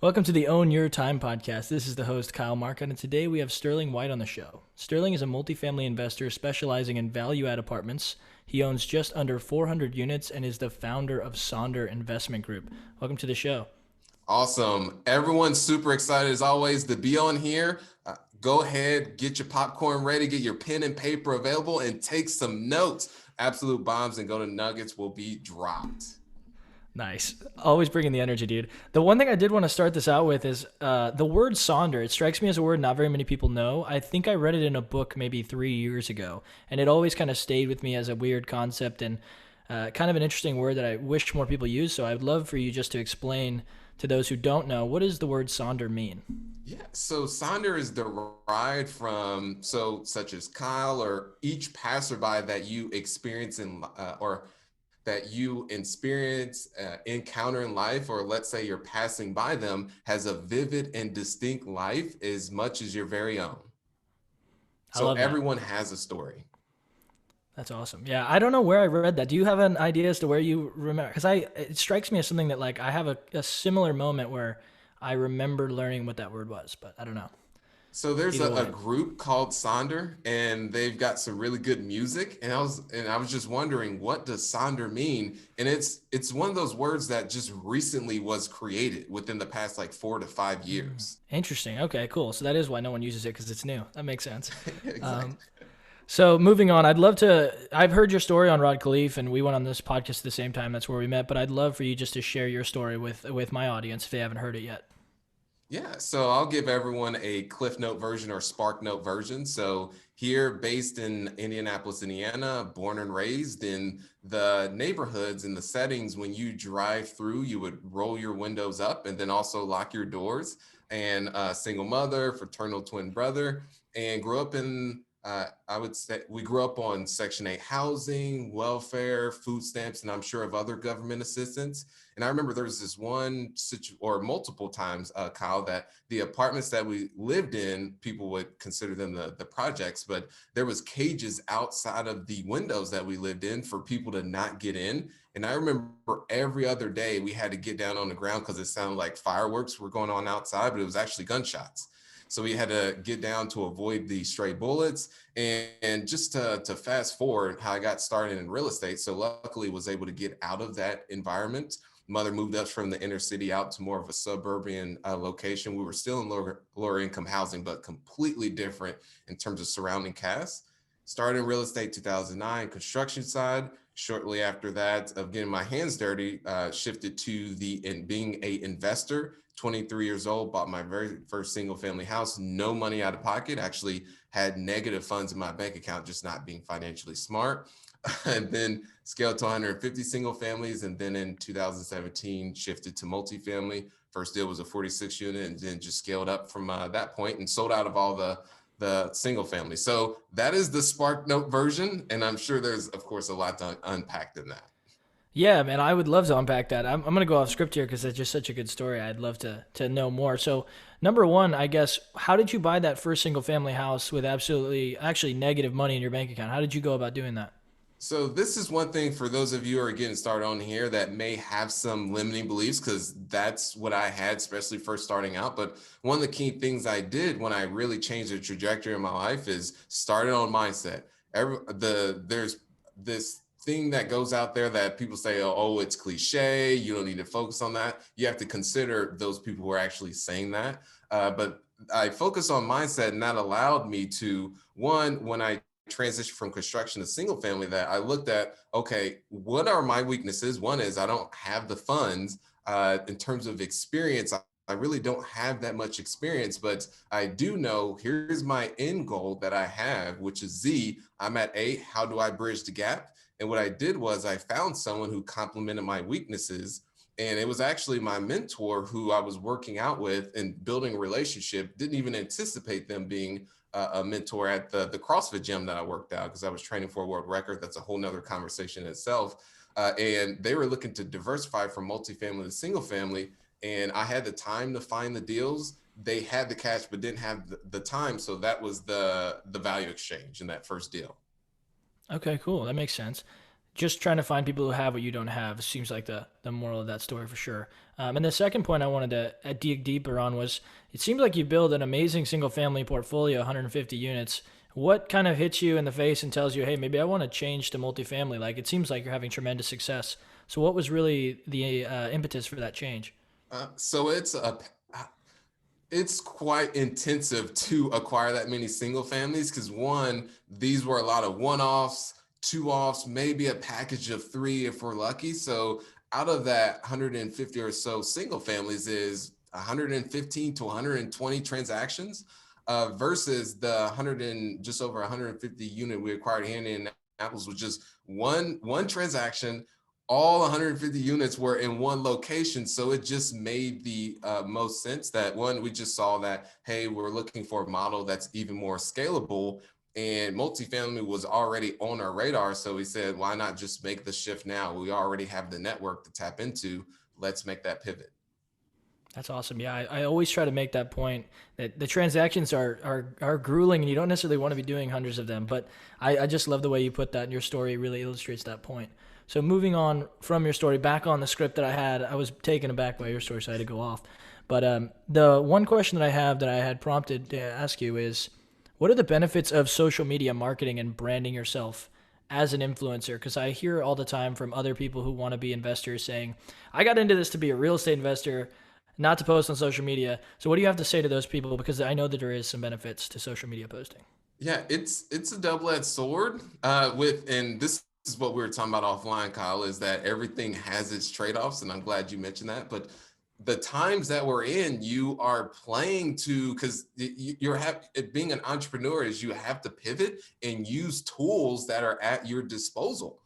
Welcome to the Own Your Time podcast. This is the host, Kyle Market, and today we have Sterling White on the show. Sterling is a multifamily investor specializing in value-add apartments. He owns just under 400 units and is the founder of Sonder Investment Group. Welcome to the show. Awesome. Everyone's super excited as always to be on here. Go ahead, get your popcorn ready, get your pen and paper available, and take some notes. Absolute bombs and go to nuggets will be dropped. Nice. Always bringing the energy, dude. The one thing I did want to start this out with is the word Sonder. It strikes me as a word not very many people know. I think I read it in a book maybe 3 years ago, and it always kind of stayed with me as a weird concept and kind of an interesting word that I wish more people use. So I'd love for you just to explain to those who don't know, what does the word Sonder mean? Yeah, so Sonder is derived from such as Kyle or each passerby that you experience or that you encounter in life, or let's say you're passing by them, has a vivid and distinct life as much as your very own. I So love that. everyone has a story. That's awesome. Yeah, I don't know where I read that. Do you have an idea as to where you remember? Because it strikes me as something that like I have a similar moment where I remember learning what that word was, but I don't know. So there's Either a way. group called Sonder, and they've got some really good music. And I was just wondering, what does Sonder mean? And it's one of those words that just recently was created within the past like 4 to 5 years. Interesting. Okay, cool. So that is why no one uses it because it's new. That makes sense. Exactly. Um, so moving on, I'd love to. I've heard your story on Rod Khleif, and we went on this podcast at the same time. That's where we met. But I'd love for you just to share your story with my audience if they haven't heard it yet. Yeah, so I'll give everyone a Cliff Note version or Spark Note version. So here, based in Indianapolis, Indiana, born and raised in the neighborhoods and the settings, when you drive through, you would roll your windows up and then also lock your doors. And single mother, fraternal twin brother, and grew up in, I would say, we grew up on Section 8 housing, welfare, food stamps, and I'm sure of other government assistance. And I remember there was this one or multiple times, Kyle, that the apartments that we lived in, people would consider them the projects, but there was cages outside of the windows that we lived in for people to not get in. And I remember every other day we had to get down on the ground because it sounded like fireworks were going on outside, but it was actually gunshots. So we had to get down to avoid the stray bullets. And just to fast forward how I got started in real estate. So luckily was able to get out of that environment. Mother moved us from the inner city out to more of a suburban location. We were still in lower income housing, but completely different in terms of surrounding cast. Started in real estate 2009, construction side. Shortly after that, of getting my hands dirty, shifted to being a investor. 23 years old, bought my very first single family house, no money out of pocket. Actually had negative funds in my bank account, just not being financially smart. And then scaled to 150 single families. And then in 2017, shifted to multifamily. First deal was a 46 unit, and then just scaled up from that point and sold out of all the single family. So that is the Spark Note version. And I'm sure there's, of course, a lot to unpack in that. Yeah, man, I would love to unpack that. I'm going to go off script here because it's just such a good story. I'd love to know more. So, number one, I guess, how did you buy that first single family house with actually negative money in your bank account? How did you go about doing that? So this is one thing for those of you who are getting started on here that may have some limiting beliefs, because that's what I had, especially first starting out. But one of the key things I did when I really changed the trajectory of my life is started on mindset. There's this thing that goes out there that people say, oh, it's cliche. You don't need to focus on that. You have to consider those people who are actually saying that. But I focused on mindset, and that allowed me to, one, when I transition from construction to single family, that I looked at, okay, what are my weaknesses? One is I don't have the funds. In terms of experience, I really don't have that much experience, but I do know here's my end goal that I have, which is Z. I'm at A. How do I bridge the gap? And what I did was I found someone who complemented my weaknesses. And it was actually my mentor who I was working out with and building a relationship. Didn't even anticipate them being a mentor at the CrossFit gym that I worked out, because I was training for a world record. That's a whole nother conversation in itself. And they were looking to diversify from multifamily to single family. And I had the time to find the deals. They had the cash, but didn't have the time. So that was the value exchange in that first deal. Okay, cool. That makes sense. just trying to find people who have what you don't have seems like the moral of that story for sure. And the second point I wanted to dig deeper on was it seems like you build an amazing single family portfolio, 150 units. What kind of hits you in the face and tells you, hey, maybe I want to change to multifamily? Like it seems like you're having tremendous success. So what was really the impetus for that change? So it's quite intensive to acquire that many single families because one, these were a lot of one-offs, two-offs, maybe a package of three if we're lucky. So out of that 150 or so single families is 115 to 120 transactions versus the 100 and just over 150 unit we acquired here in Indianapolis was just one transaction. All 150 units were in one location. So it just made the most sense that one, we just saw that, hey, we're looking for a model that's even more scalable. And multifamily was already on our radar. So we said, why not just make the shift now? We already have the network to tap into. Let's make that pivot. That's awesome. Yeah, I always try to make that point that the transactions are grueling and you don't necessarily want to be doing hundreds of them. But I just love the way you put that, and your story really illustrates that point. So moving on from your story, back on the script that I had, I was taken aback by your story, so I had to go off. But the one question that I have that I had prompted to ask you is, what are the benefits of social media marketing and branding yourself as an influencer? Because I hear all the time from other people who want to be investors saying, I got into this to be a real estate investor, not to post on social media. So what do you have to say to those people? Because I know that there is some benefits to social media posting. Yeah, it's a double-edged sword. And this is what we were talking about offline, Kyle, is that everything has its trade-offs, and I'm glad you mentioned that. But the times that we're in, you are playing to because being an entrepreneur is you have to pivot and use tools that are at your disposal.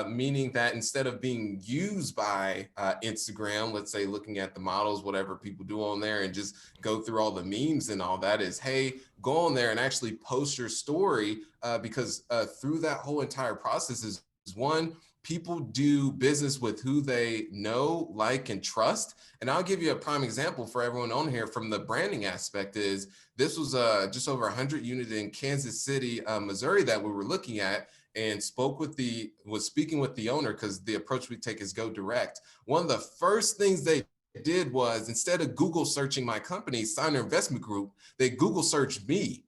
Meaning that instead of being used by Instagram, let's say looking at the models, whatever people do on there, and just go through all the memes and all that is, hey, go on there and actually post your story because through that whole entire process is one, people do business with who they know, like, and trust. And I'll give you a prime example for everyone on here from the branding aspect is this was just over 100 units in Kansas City, Missouri that we were looking at and was speaking with the owner because the approach we take is go direct. One of the first things they did was instead of Google searching my company, Signer Investment Group, they Google searched me.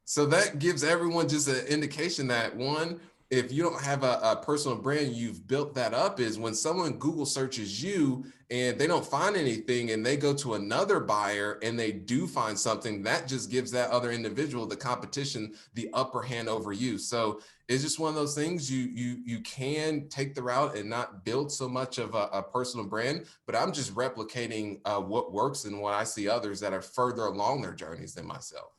So that gives everyone just an indication that one, if you don't have a personal brand, you've built that up is when someone Google searches you and they don't find anything and they go to another buyer and they do find something, that just gives that other individual, the competition, the upper hand over you. So it's just one of those things you can take the route and not build so much of a personal brand, but I'm just replicating what works and what I see others that are further along their journeys than myself.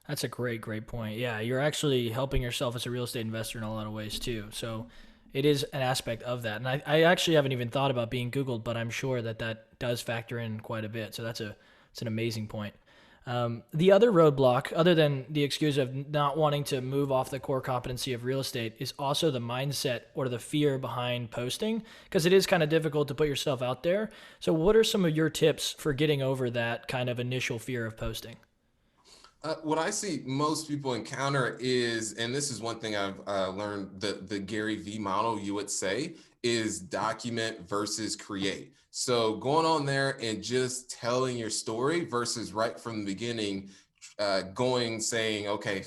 That's a great point. Yeah, you're actually helping yourself as a real estate investor in a lot of ways too. So it is an aspect of that. And I actually haven't even thought about being Googled, but I'm sure that that does factor in quite a bit. So it's an amazing point. The other roadblock, other than the excuse of not wanting to move off the core competency of real estate, is also the mindset or the fear behind posting, because it is kind of difficult to put yourself out there. So, what are some of your tips for getting over that kind of initial fear of posting? What I see most people encounter is, and this is one thing I've learned, the Gary V model, you would say, is document versus create. So going on there and just telling your story versus right from the beginning, saying, okay,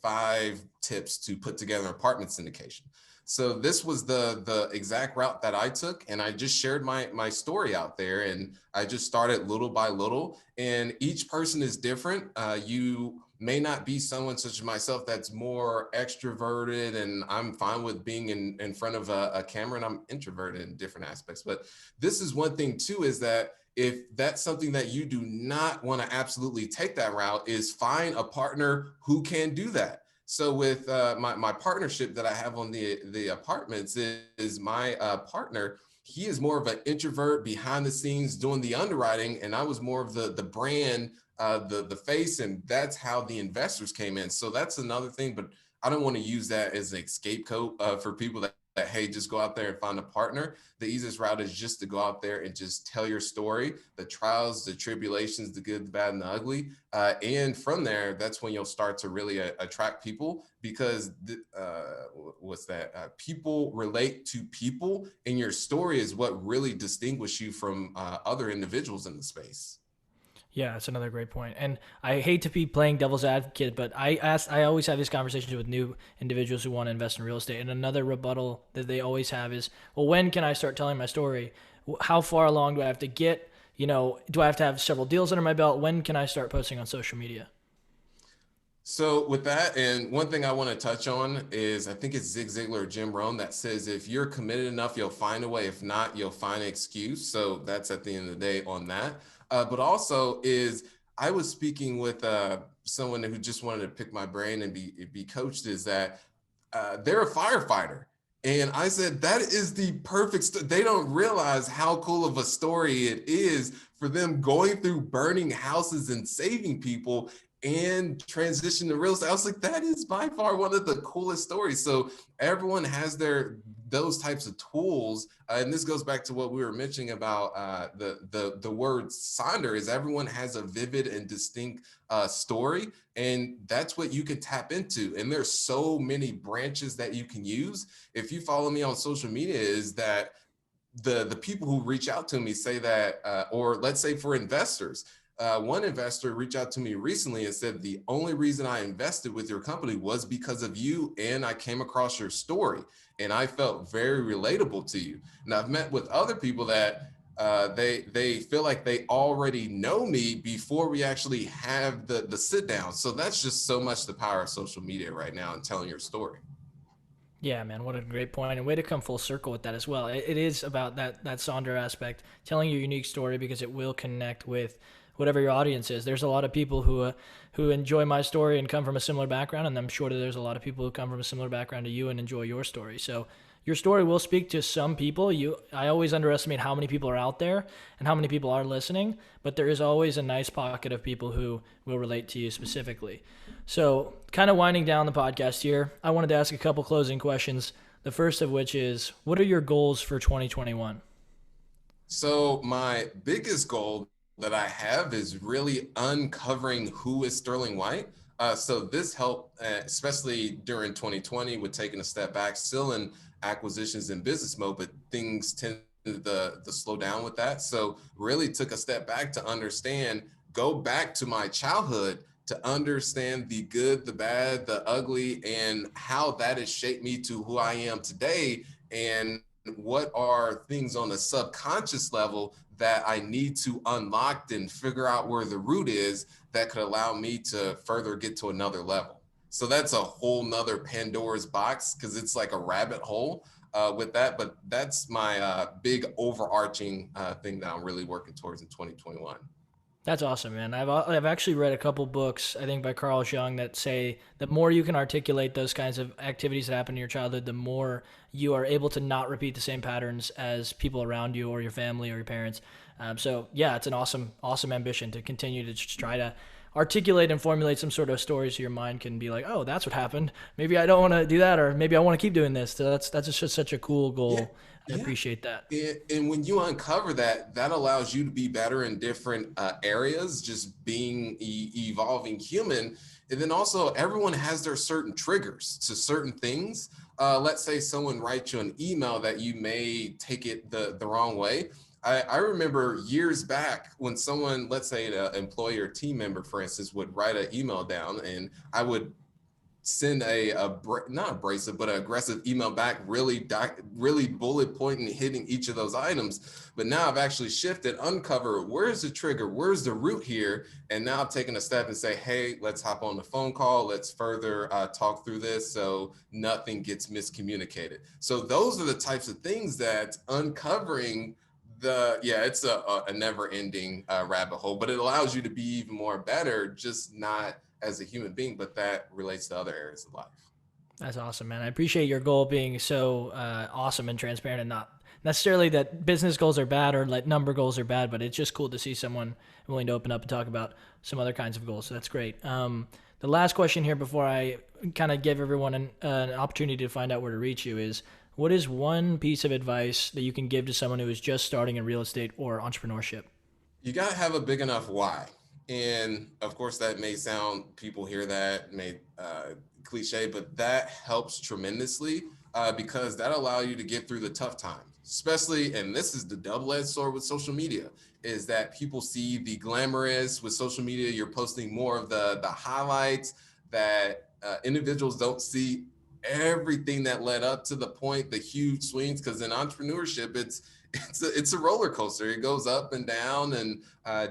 5 tips to put together an apartment syndication. So this was the exact route that I took, and I just shared my story out there, and I just started little by little. And each person is different. You may not be someone such as myself that's more extroverted, and I'm fine with being in front of a camera, and I'm introverted in different aspects. But this is one thing too, is that if that's something that you do not want to absolutely take that route, is find a partner who can do that. So with my partnership that I have on the apartments is my partner. He is more of an introvert behind the scenes doing the underwriting, and I was more of the brand, the face, and that's how the investors came in. So that's another thing, but I don't want to use that as an scapegoat for people that that, hey, just go out there and find a partner. The easiest route is just to go out there and just tell your story, the trials, the tribulations, the good, the bad, and the ugly. And from there, that's when you'll start to really attract people, because people relate to people, and your story is what really distinguishes you from other individuals in the space. Yeah, that's another great point. And I hate to be playing devil's advocate, but I always have these conversations with new individuals who want to invest in real estate. And another rebuttal that they always have is, well, when can I start telling my story? How far along do I have to get? Do I have to have several deals under my belt? When can I start posting on social media? So with that, and one thing I want to touch on is, I think it's Zig Ziglar or Jim Rohn that says, if you're committed enough, you'll find a way. If not, you'll find an excuse. So that's at the end of the day on that. But also is, I was speaking with someone who just wanted to pick my brain and be coached, is that they're a firefighter. And I said, that is the perfect, they don't realize how cool of a story it is for them going through burning houses and saving people and transition to real estate. I was like, that is by far one of the coolest stories. So everyone has those types of tools. And this goes back to what we were mentioning about the word Sonder, is everyone has a vivid and distinct story. And that's what you can tap into. And there's so many branches that you can use. If you follow me on social media, is that the people who reach out to me say that, or let's say for investors, one investor reached out to me recently and said, the only reason I invested with your company was because of you, and I came across your story and I felt very relatable to you. And I've met with other people that they feel like they already know me before we actually have the sit down. So that's just so much the power of social media right now and telling your story. Yeah, man, what a great point, and way to come full circle with that as well. It is about that Sonder aspect, telling your unique story, because it will connect with whatever your audience is. There's a lot of people who enjoy my story and come from a similar background, and I'm sure that there's a lot of people who come from a similar background to you and enjoy your story. So your story will speak to some people. I always underestimate how many people are out there and how many people are listening, but there is always a nice pocket of people who will relate to you specifically. So kind of winding down the podcast here, I wanted to ask a couple closing questions. The first of which is, what are your goals for 2021? So my biggest goal that I have is really uncovering who is Sterling White. So this helped, especially during 2020, with taking a step back, still in acquisitions and business mode, but things tend to slow down with that. So really took a step back to understand, go back to my childhood to understand the good, the bad, the ugly, and how that has shaped me to who I am today. And what are things on a subconscious level that I need to unlock and figure out where the root is that could allow me to further get to another level. So that's a whole nother Pandora's box, because it's like a rabbit hole with that. But that's my big overarching thing that I'm really working towards in 2021. That's awesome, man. I've actually read a couple books, I think by Carl Jung, that say the more you can articulate those kinds of activities that happened in your childhood, the more you are able to not repeat the same patterns as people around you or your family or your parents. So yeah, it's an awesome ambition to continue to just try to articulate and formulate some sort of story so your mind can be like, oh, that's what happened. Maybe I don't want to do that, or maybe I want to keep doing this. So that's just such a cool goal. Yeah. I appreciate that. And when you uncover that, that allows you to be better in different areas, just being evolving human. And then also, everyone has their certain triggers to certain things. Let's say someone writes you an email that you may take it the wrong way. I remember years back when someone, let's say an employee or team member, for instance, would write an email down, and I would send not abrasive, but an aggressive email back, really bullet pointing, hitting each of those items. But now I've actually shifted, uncover where's the trigger, where's the root here. And now I've taken a step and say, hey, let's hop on the phone call. Let's further talk through this so nothing gets miscommunicated. So those are the types of things that uncovering it's a never ending rabbit hole, but it allows you to be even more better, just not as a human being, but that relates to other areas of life. That's awesome, man. I appreciate your goal being so awesome and transparent, and not necessarily that business goals are bad or like number goals are bad, but it's just cool to see someone willing to open up and talk about some other kinds of goals. So that's great. The last question here before I kind of give everyone an opportunity to find out where to reach you is, What is one piece of advice that you can give to someone who is just starting in real estate or entrepreneurship? You got to have a big enough why. And of course, that may sound, people hear that, may cliche, but that helps tremendously because that allow you to get through the tough times, especially, and this is the double-edged sword with social media, is that people see the glamorous with social media. You're posting more of the highlights that individuals don't see everything that led up to the point, the huge swings, because in entrepreneurship, it's a roller coaster. It goes up and down, and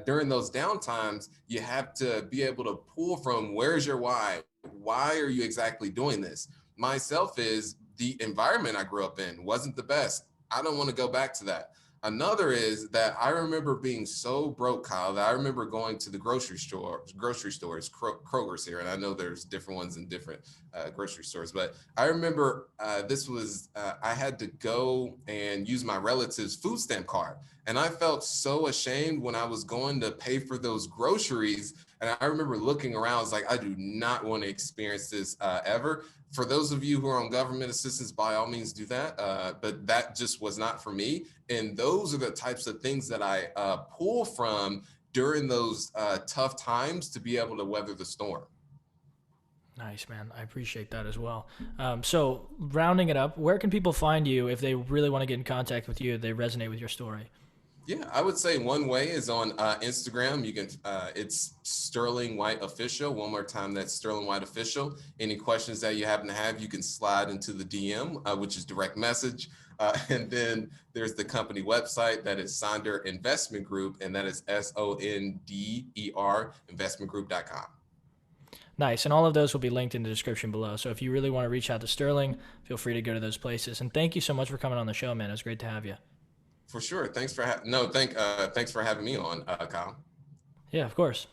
during those down times, you have to be able to pull from where's your why. Why are you exactly doing this? Myself is the environment I grew up in wasn't the best. I don't want to go back to that. Another is that I remember being so broke, Kyle, that I remember going to the grocery stores, Kroger's here, and I know there's different ones in different grocery stores, but I remember I had to go and use my relative's food stamp card. And I felt so ashamed when I was going to pay for those groceries. And I remember looking around, I was like, I do not want to experience this ever. For those of you who are on government assistance, by all means do that. But that just was not for me. And those are the types of things that I pull from during those tough times to be able to weather the storm. Nice, man. I appreciate that as well. So, rounding it up, where can people find you if they really want to get in contact with you, if they resonate with your story? Yeah, I would say one way is on Instagram. You can, it's Sterling White Official. One more time, that's Sterling White Official. Any questions that you happen to have, you can slide into the DM, which is direct message. And then there's the company website that is Sonder Investment Group, and that is SONDER investmentgroup.com. Nice. And all of those will be linked in the description below. So if you really want to reach out to Sterling, feel free to go to those places. And thank you so much for coming on the show, man. It was great to have you. For sure. Thanks for thanks for having me on, Kyle. Yeah, of course.